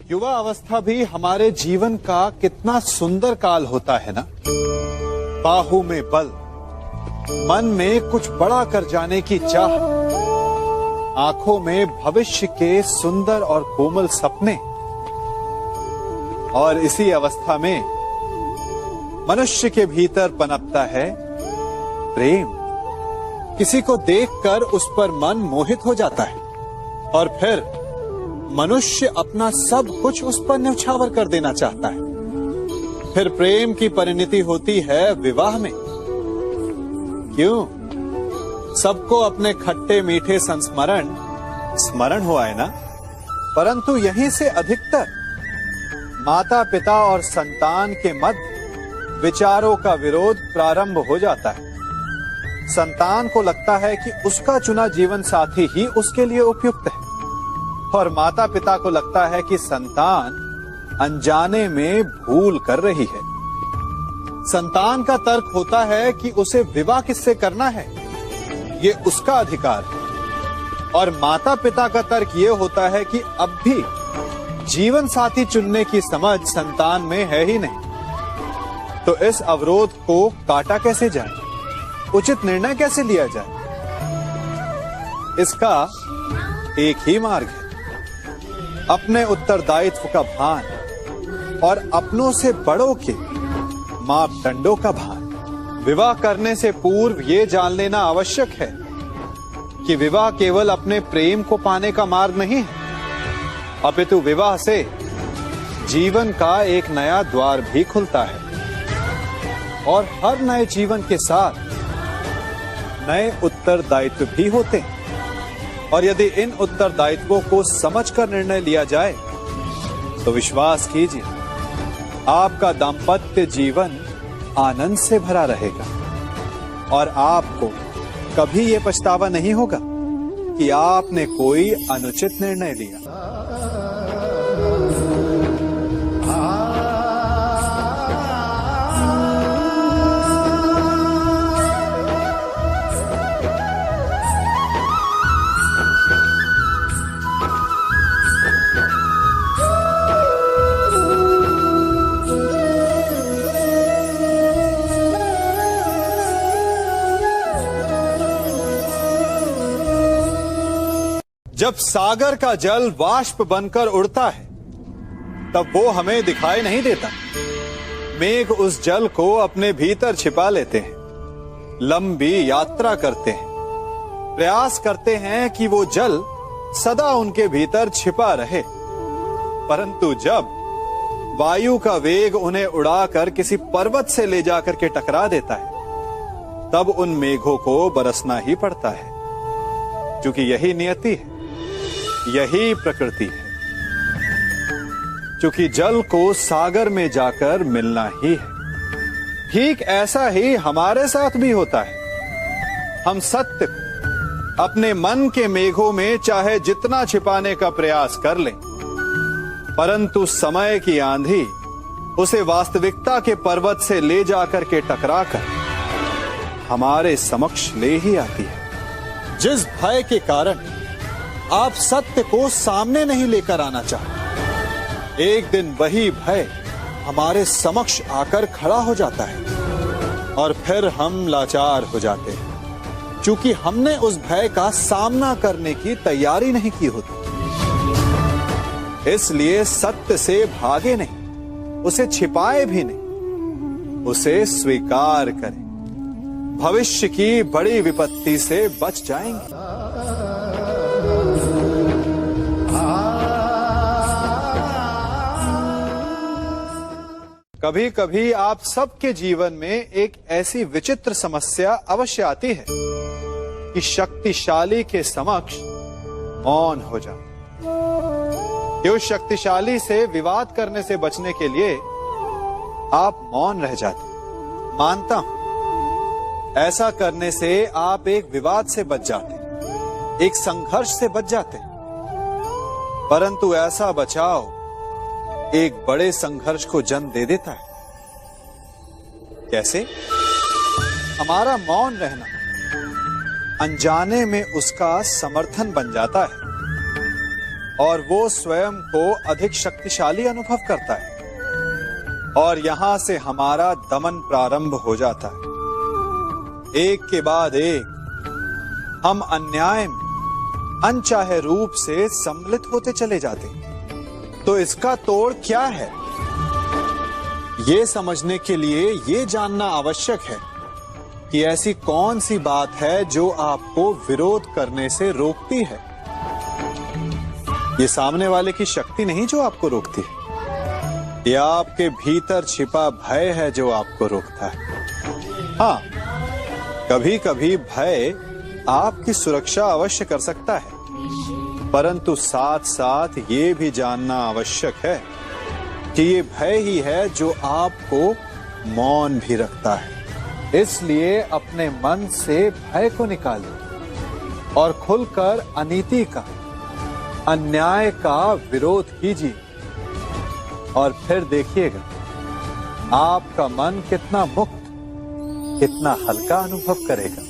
युवा अवस्था भी हमारे जीवन का कितना सुंदर काल होता है ना। बाहों में बल, मन में कुछ बड़ा कर जाने की चाह, आंखों में भविष्य के सुंदर और कोमल सपने। और इसी अवस्था में मनुष्य के भीतर पनपता है प्रेम। किसी को देखकर उस पर मन मोहित हो जाता है और फिर मनुष्य अपना सब कुछ उस पर न्यौछावर कर देना चाहता है। फिर प्रेम की परिणति होती है विवाह में। क्यों? सबको अपने खट्टे मीठे संस्मरण स्मरण हुआ है ना। परंतु यहीं से अधिकतर माता पिता और संतान के मध्य विचारों का विरोध प्रारंभ हो जाता है। संतान को लगता है कि उसका चुना जीवन साथी ही उसके लिए उपयुक्त है और माता पिता को लगता है कि संतान अनजाने में भूल कर रही है। संतान का तर्क होता है कि उसे विवाह किससे करना है, ये उसका अधिकार है। और माता पिता का तर्क ये होता है कि अब भी जीवन साथी चुनने की समझ संतान में है ही नहीं। तो इस अवरोध को काटा कैसे जाए, उचित निर्णय कैसे लिया जाए? इसका एक ही मार्ग है, अपने उत्तरदायित्व का भान और अपनों से बड़ों के मापदंडों का भान। विवाह करने से पूर्व ये जान लेना आवश्यक है कि विवाह केवल अपने प्रेम को पाने का मार्ग नहीं है, अपितु विवाह से जीवन का एक नया द्वार भी खुलता है और हर नए जीवन के साथ नए उत्तरदायित्व भी होते हैं। और यदि इन उत्तरदायित्वों को समझकर निर्णय लिया जाए तो विश्वास कीजिए, आपका दाम्पत्य जीवन आनंद से भरा रहेगा और आपको कभी ये पछतावा नहीं होगा कि आपने कोई अनुचित निर्णय लिया। जब सागर का जल वाष्प बनकर उड़ता है तब वो हमें दिखाई नहीं देता। मेघ उस जल को अपने भीतर छिपा लेते हैं, लंबी यात्रा करते हैं, प्रयास करते हैं कि वो जल सदा उनके भीतर छिपा रहे। परंतु जब वायु का वेग उन्हें उड़ाकर किसी पर्वत से ले जाकर के टकरा देता है तब उन मेघों को बरसना ही पड़ता है, क्योंकि यही नियति है, यही प्रकृति है। क्योंकि जल को सागर में जाकर मिलना ही है। ठीक ऐसा ही हमारे साथ भी होता है। हम सत्य को अपने मन के मेघों में चाहे जितना छिपाने का प्रयास कर लें, परंतु समय की आंधी उसे वास्तविकता के पर्वत से ले जाकर के टकराकर हमारे समक्ष ले ही आती है। जिस भय के कारण आप सत्य को सामने नहीं लेकर आना चाहते, एक दिन वही भय हमारे समक्ष आकर खड़ा हो जाता है और फिर हम लाचार हो जाते हैं, क्योंकि हमने उस भय का सामना करने की तैयारी नहीं की होती। इसलिए सत्य से भागे नहीं, उसे छिपाए भी नहीं, उसे स्वीकार करें। भविष्य की बड़ी विपत्ति से बच जाएंगे। कभी कभी आप सबके जीवन में एक ऐसी विचित्र समस्या अवश्य आती है कि शक्तिशाली के समक्ष मौन हो जाओ। कि उस शक्तिशाली से विवाद करने से बचने के लिए आप मौन रह जाते। मानता हूं, ऐसा करने से आप एक विवाद से बच जाते, एक संघर्ष से बच जाते। परंतु ऐसा बचाव एक बड़े संघर्ष को जन्म दे देता है। कैसे? हमारा मौन रहना अनजाने में उसका समर्थन बन जाता है। और वो स्वयं को अधिक शक्तिशाली अनुभव करता है और यहां से हमारा दमन प्रारंभ हो जाता है। एक के बाद एक हम अन्याय में अनचाहे रूप से सम्मिलित होते चले जाते हैं। तो इसका तोड़ क्या है? ये समझने के लिए ये जानना आवश्यक है कि ऐसी कौन सी बात है जो आपको विरोध करने से रोकती है। ये सामने वाले की शक्ति नहीं जो आपको रोकती है, यह आपके भीतर छिपा भय है जो आपको रोकता है। हाँ, कभी कभी भय आपकी सुरक्षा अवश्य कर सकता है, परंतु साथ साथ ये भी जानना आवश्यक है कि ये भय ही है जो आपको मौन भी रखता है। इसलिए अपने मन से भय को निकालिए और खुलकर अनीति का, अन्याय का विरोध कीजिए और फिर देखिएगा आपका मन कितना मुक्त, कितना हल्का अनुभव करेगा।